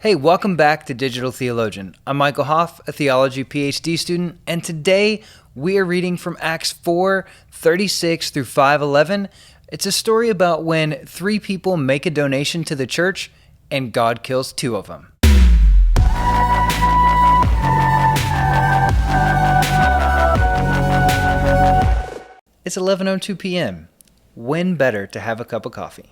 Hey, welcome back to Digital Theologian. I'm Michael Hoff, a theology PhD student, and today we are reading from Acts 4:36 through 5:11. It's a story about when three people make a donation to the church and God kills two of them. It's 11:02 p.m. When better to have a cup of coffee?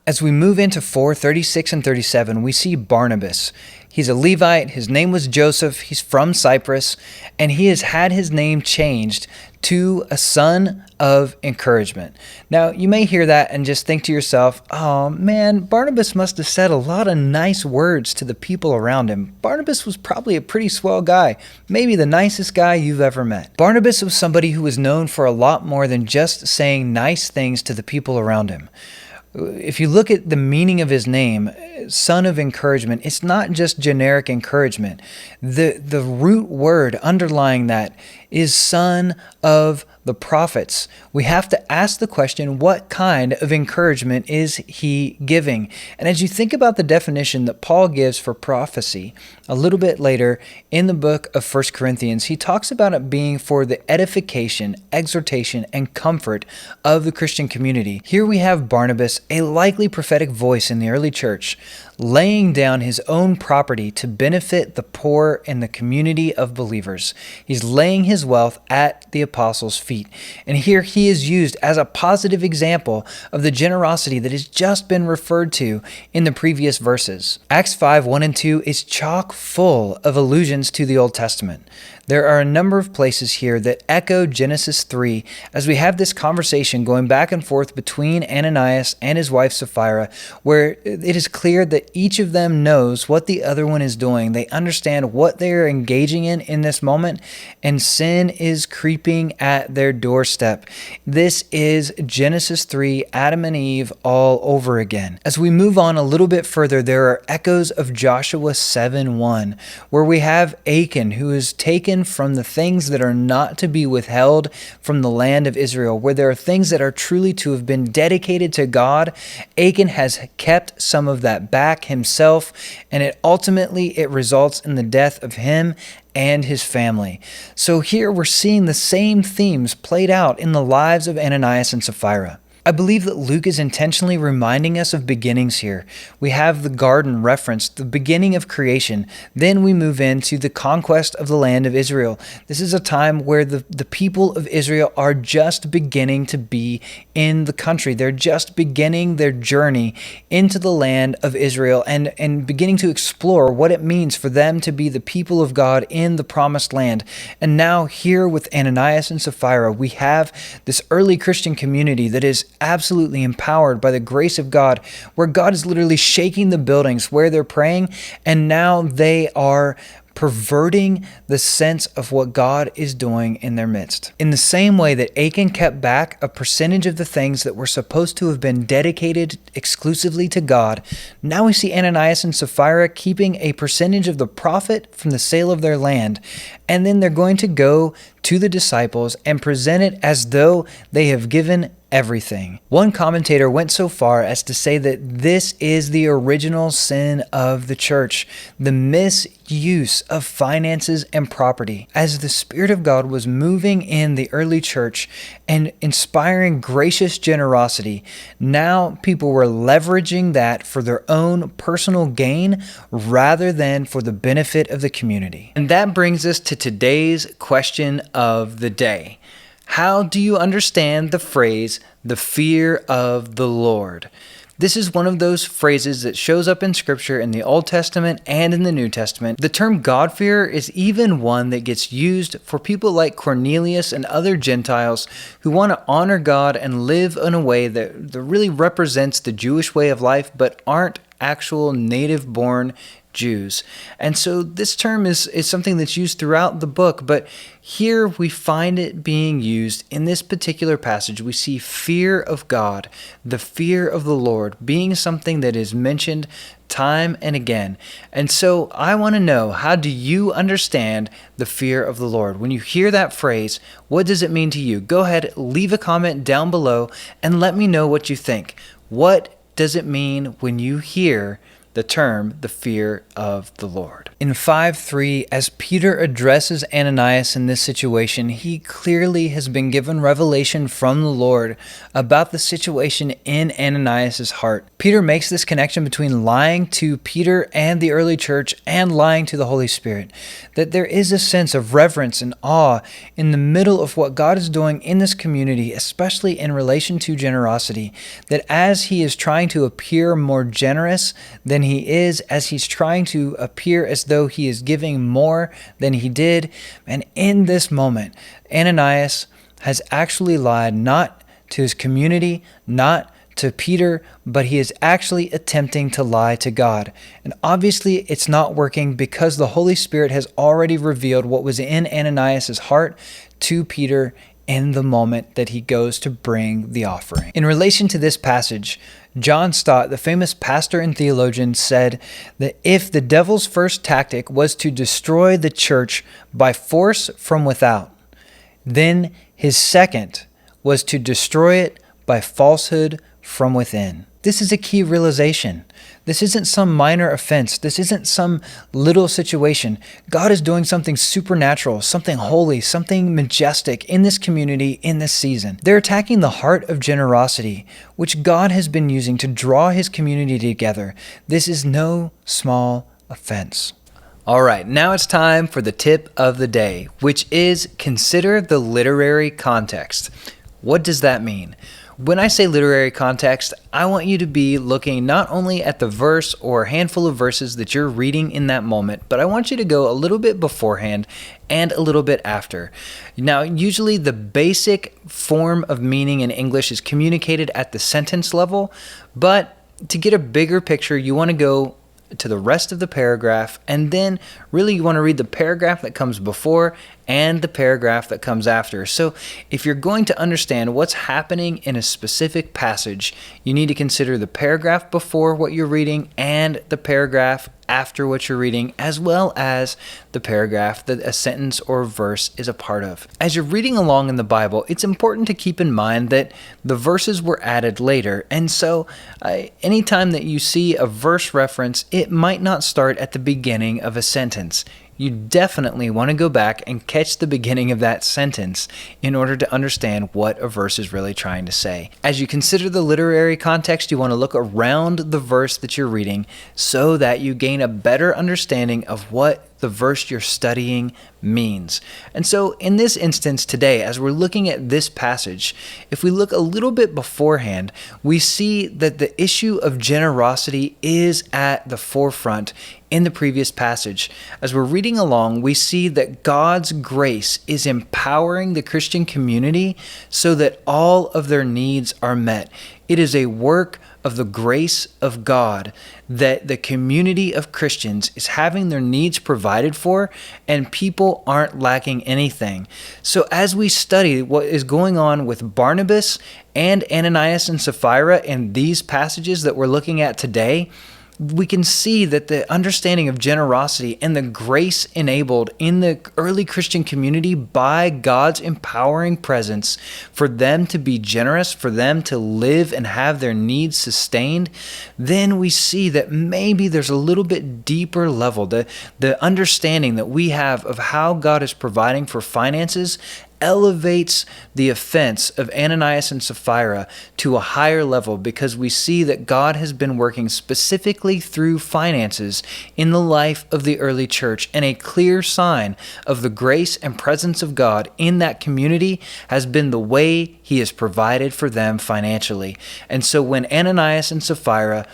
As we move into 4:36 and 37, we see Barnabas. He's a Levite. His name was Joseph. He's from Cyprus, and he has had his name changed to a son of encouragement. Now, you may hear that and just think to yourself, oh man, Barnabas must have said a lot of nice words to the people around him. Barnabas was probably a pretty swell guy, maybe the nicest guy you've ever met. Barnabas was somebody who was known for a lot more than just saying nice things to the people around him. If you look at the meaning of his name, son of encouragement, it's not just generic encouragement. The root word underlying that is son of the prophets. We have to ask the question, what kind of encouragement is he giving? And as you think about the definition that Paul gives for prophecy a little bit later in the book of 1 Corinthians, he talks about it being for the edification, exhortation, and comfort of the Christian community. Here we have Barnabas, a likely prophetic voice in the early church, laying down his own property to benefit the poor and the community of believers. He's laying his wealth at the apostles' feet. And here he is used as a positive example of the generosity that has just been referred to in the previous verses. Acts 5:1 and 2 is chock full of allusions to the Old Testament. There are a number of places here that echo Genesis 3 as we have this conversation going back and forth between Ananias and his wife Sapphira, where it is clear that each of them knows what the other one is doing. They understand what they are engaging in this moment, and sin is creeping at their doorstep. This is Genesis 3, Adam and Eve all over again. As we move on a little bit further, there are echoes of Joshua 7:1, where we have Achan, who is taken from the things that are not to be withheld from the land of Israel, where there are things that are truly to have been dedicated to God. Achan has kept some of that back himself, and it results in the death of him and his family. So here we're seeing the same themes played out in the lives of Ananias and Sapphira. I believe that Luke is intentionally reminding us of beginnings here. We have the garden referenced, the beginning of creation. Then we move into the conquest of the land of Israel. This is a time where the people of Israel are just beginning to be in the country. They're just beginning their journey into the land of Israel and beginning to explore what it means for them to be the people of God in the promised land. And now here with Ananias and Sapphira, we have this early Christian community that is absolutely empowered by the grace of God, where God is literally shaking the buildings where they're praying, and now they are perverting the sense of what God is doing in their midst. In the same way that Achan kept back a percentage of the things that were supposed to have been dedicated exclusively to God, now we see Ananias and Sapphira keeping a percentage of the profit from the sale of their land, and then they're going to go to the disciples and present it as though they have given everything. One commentator went so far as to say that this is the original sin of the church, the misuse of finances and property. As the Spirit of God was moving in the early church and inspiring gracious generosity, now people were leveraging that for their own personal gain rather than for the benefit of the community. And that brings us to today's question of the day. How do you understand the phrase, the fear of the Lord? This is one of those phrases that shows up in Scripture in the Old Testament and in the New Testament. The term God-fear is even one that gets used for people like Cornelius and other Gentiles who want to honor God and live in a way that really represents the Jewish way of life, but aren't actual native-born Jews. And so this term is something that's used throughout the book, but here we find it being used in this particular passage. We see fear of God, the fear of the Lord, being something that is mentioned time and again. And so I want to know, how do you understand the fear of the Lord? When you hear that phrase, what does it mean to you? Go ahead, leave a comment down below and let me know what you think. What does it mean when you hear the term, the fear of the Lord? In 5:3, as Peter addresses Ananias in this situation, he clearly has been given revelation from the Lord about the situation in Ananias' heart. Peter makes this connection between lying to Peter and the early church and lying to the Holy Spirit, that there is a sense of reverence and awe in the middle of what God is doing in this community, especially in relation to generosity, that as he is trying to appear more generous than he is, as he's trying to appear as though he is giving more than he did. And in this moment, Ananias has actually lied not to his community, not to Peter, but he is actually attempting to lie to God. And obviously it's not working because the Holy Spirit has already revealed what was in Ananias' heart to Peter in the moment that he goes to bring the offering. In relation to this passage, John Stott, the famous pastor and theologian, said that if the devil's first tactic was to destroy the church by force from without, then his second was to destroy it by falsehood from within. This is a key realization. This isn't some minor offense. This isn't some little situation. God is doing something supernatural, something holy, something majestic in this community in this season. They're attacking the heart of generosity, which God has been using to draw his community together. This is no small offense. All right, now it's time for the tip of the day, which is consider the literary context. What does that mean? When I say literary context, I want you to be looking not only at the verse or handful of verses that you're reading in that moment, but I want you to go a little bit beforehand and a little bit after. Now, usually the basic form of meaning in English is communicated at the sentence level, but to get a bigger picture, you want to go to the rest of the paragraph, and then really you want to read the paragraph that comes before and the paragraph that comes after. So if you're going to understand what's happening in a specific passage, you need to consider the paragraph before what you're reading and the paragraph after what you're reading, as well as the paragraph that a sentence or verse is a part of. As you're reading along in the Bible, it's important to keep in mind that the verses were added later, and so anytime that you see a verse reference, it might not start at the beginning of a sentence. You definitely want to go back and catch the beginning of that sentence in order to understand what a verse is really trying to say. As you consider the literary context, you want to look around the verse that you're reading so that you gain a better understanding of what the verse you're studying means. And so in this instance today, as we're looking at this passage, if we look a little bit beforehand, we see that the issue of generosity is at the forefront in the previous passage. As we're reading along, we see that God's grace is empowering the Christian community so that all of their needs are met. It is a work of the grace of God that the community of Christians is having their needs provided for, and people aren't lacking anything. So as we study what is going on with Barnabas and Ananias and Sapphira in these passages that we're looking at today, we can see that the understanding of generosity and the grace enabled in the early Christian community by God's empowering presence for them to be generous, for them to live and have their needs sustained, then we see that maybe there's a little bit deeper level. The understanding that we have of how God is providing for finances elevates the offense of Ananias and Sapphira to a higher level, because we see that God has been working specifically through finances in the life of the early church, and a clear sign of the grace and presence of God in that community has been the way he has provided for them financially. And so when Ananias and Sapphira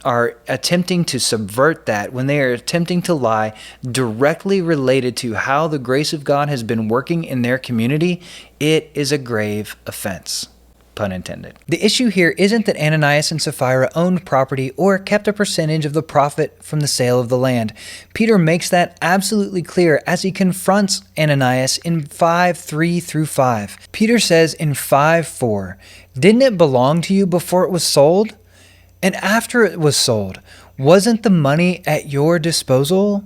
are attempting to subvert that, when they are attempting to lie directly related to how the grace of God has been working in their community, it is a grave offense. Pun intended. The issue here isn't that Ananias and Sapphira owned property or kept a percentage of the profit from the sale of the land. Peter makes that absolutely clear as he confronts Ananias in 5:3 through 5. Peter says in 5:4, "Didn't it belong to you before it was sold? And after it was sold, wasn't the money at your disposal?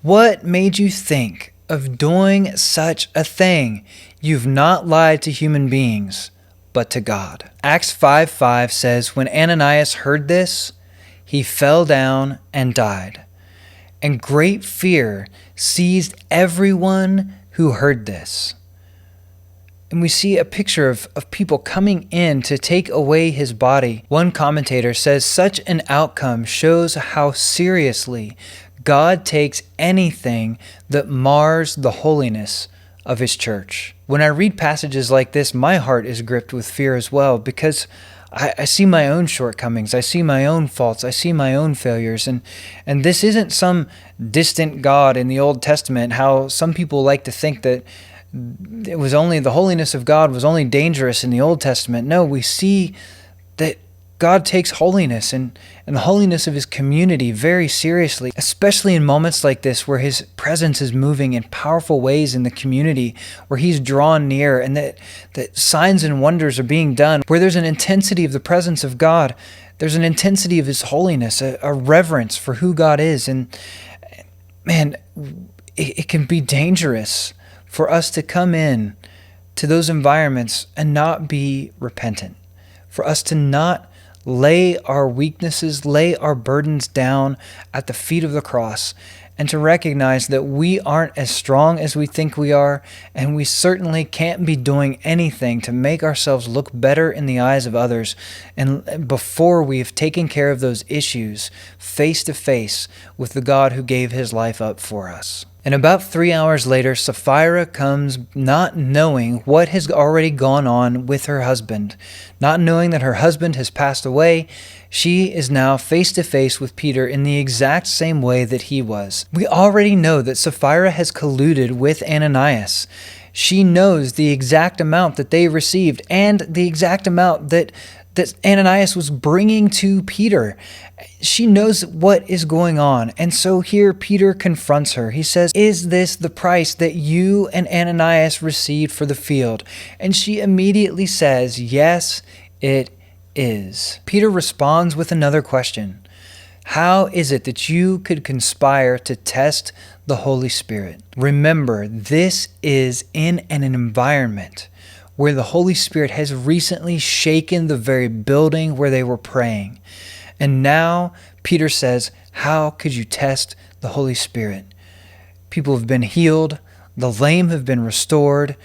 What made you think of doing such a thing? You've not lied to human beings, but to God. Acts 5:5 says, when Ananias heard this, he fell down and died. And great fear seized everyone who heard this. And we see a picture of people coming in to take away his body. One commentator says such an outcome shows how seriously God takes anything that mars the holiness of his church. When I read passages like this, my heart is gripped with fear as well, because I see my own shortcomings. I see my own faults. I see my own failures. And this isn't some distant God in the Old Testament, how some people like to think that it was only the holiness of God was only dangerous in the Old Testament. No, we see that God takes holiness and the holiness of his community very seriously, especially in moments like this where his presence is moving in powerful ways in the community, where he's drawn near and that signs and wonders are being done, where there's an intensity of the presence of God. There's an intensity of his holiness, a reverence for who God is. And man, it can be dangerous for us to come in to those environments and not be repentant, for us to not lay our weaknesses, lay our burdens down at the feet of the cross, and to recognize that we aren't as strong as we think we are, and we certainly can't be doing anything to make ourselves look better in the eyes of others, and before we have taken care of those issues face to face with the God who gave his life up for us. And about 3 hours later, Sapphira comes not knowing what has already gone on with her husband. Not knowing that her husband has passed away, she is now face to face with Peter in the exact same way that he was. We already know that Sapphira has colluded with Ananias. She knows the exact amount that they received and the exact amount that Ananias was bringing to Peter. She knows what is going on. And so here Peter confronts her. He says, "Is this the price that you and Ananias received for the field?" And she immediately says, "Yes, it is." Peter responds with another question. How is it that you could conspire to test the Holy Spirit? Remember, this is in an environment where the Holy Spirit has recently shaken the very building where they were praying. And now Peter says, how could you test the Holy Spirit? People have been healed. The lame have been restored.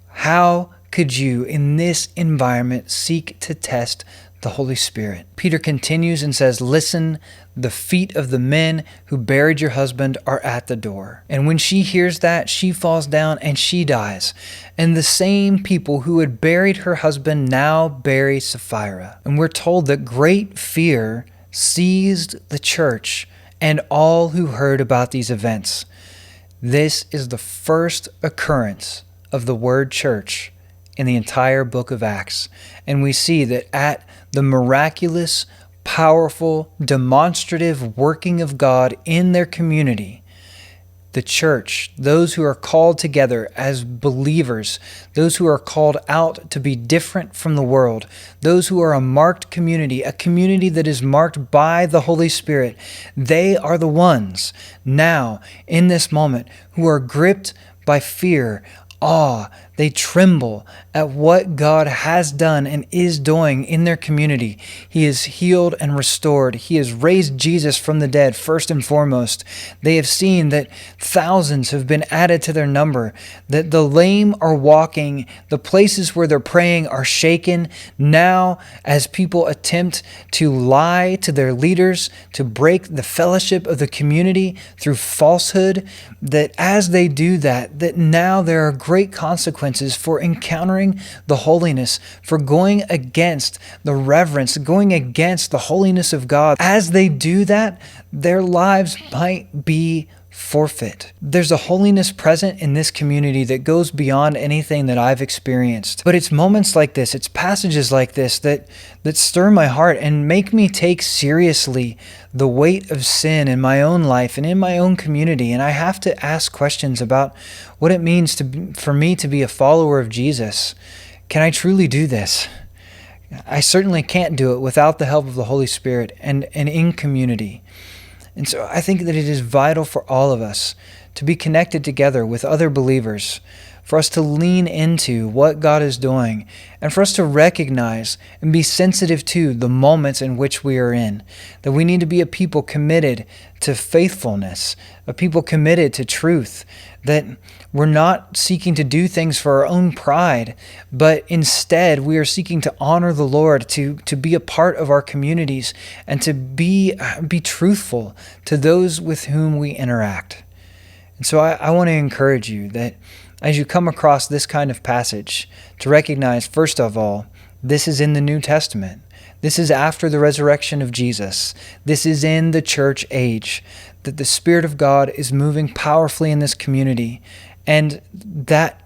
How could you, in this environment, seek to test the Holy Spirit? Peter continues and says, "Listen, the feet of the men who buried your husband are at the door." And when she hears that, she falls down and she dies. And the same people who had buried her husband now bury Sapphira. And we're told that great fear seized the church and all who heard about these events. This is the first occurrence of the word church in the entire book of Acts. And we see that at the miraculous, powerful, demonstrative working of God in their community, the church, those who are called together as believers, those who are called out to be different from the world, those who are a marked community, a community that is marked by the Holy Spirit, they are the ones now in this moment who are gripped by fear, awe. They tremble at what God has done and is doing in their community. He has healed and restored. He has raised Jesus from the dead, first and foremost. They have seen that thousands have been added to their number, that the lame are walking, the places where they're praying are shaken. Now, as people attempt to lie to their leaders, to break the fellowship of the community through falsehood, that as they do that, that now there are great consequences for encountering the holiness, for going against the reverence, going against the holiness of God. As they do that, their lives might be forfeit. There's a holiness present in this community that goes beyond anything that I've experienced. But it's moments like this, it's passages like this that stir my heart and make me take seriously the weight of sin in my own life and in my own community. And I have to ask questions about what it means for me to be a follower of Jesus. Can I truly do this? I certainly can't do it without the help of the Holy Spirit and in community. And so I think that it is vital for all of us to be connected together with other believers, for us to lean into what God is doing, and for us to recognize and be sensitive to the moments in which we are in. That we need to be a people committed to faithfulness, a people committed to truth, that we're not seeking to do things for our own pride, but instead we are seeking to honor the Lord, to be a part of our communities, and to be truthful to those with whom we interact. And so I want to encourage you that as you come across this kind of passage, to recognize, first of all, this is in the New Testament. This is after the resurrection of Jesus. This is in the church age, that the Spirit of God is moving powerfully in this community. And that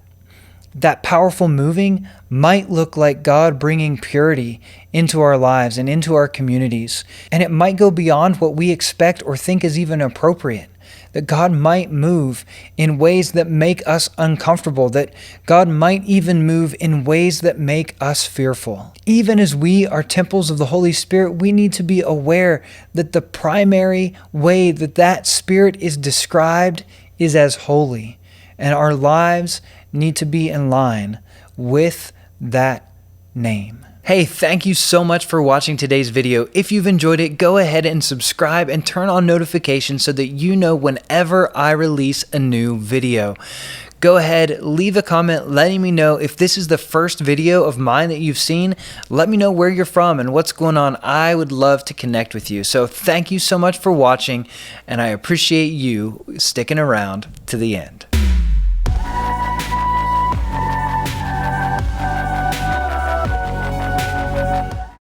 powerful moving might look like God bringing purity into our lives and into our communities. And it might go beyond what we expect or think is even appropriate. That God might move in ways that make us uncomfortable, that God might even move in ways that make us fearful. Even as we are temples of the Holy Spirit, we need to be aware that the primary way that Spirit is described is as holy, and our lives need to be in line with that name. Hey, thank you so much for watching today's video. If you've enjoyed it, go ahead and subscribe and turn on notifications so that you know whenever I release a new video. Go ahead, leave a comment letting me know if this is the first video of mine that you've seen. Let me know where you're from and what's going on. I would love to connect with you. So thank you so much for watching, and I appreciate you sticking around to the end.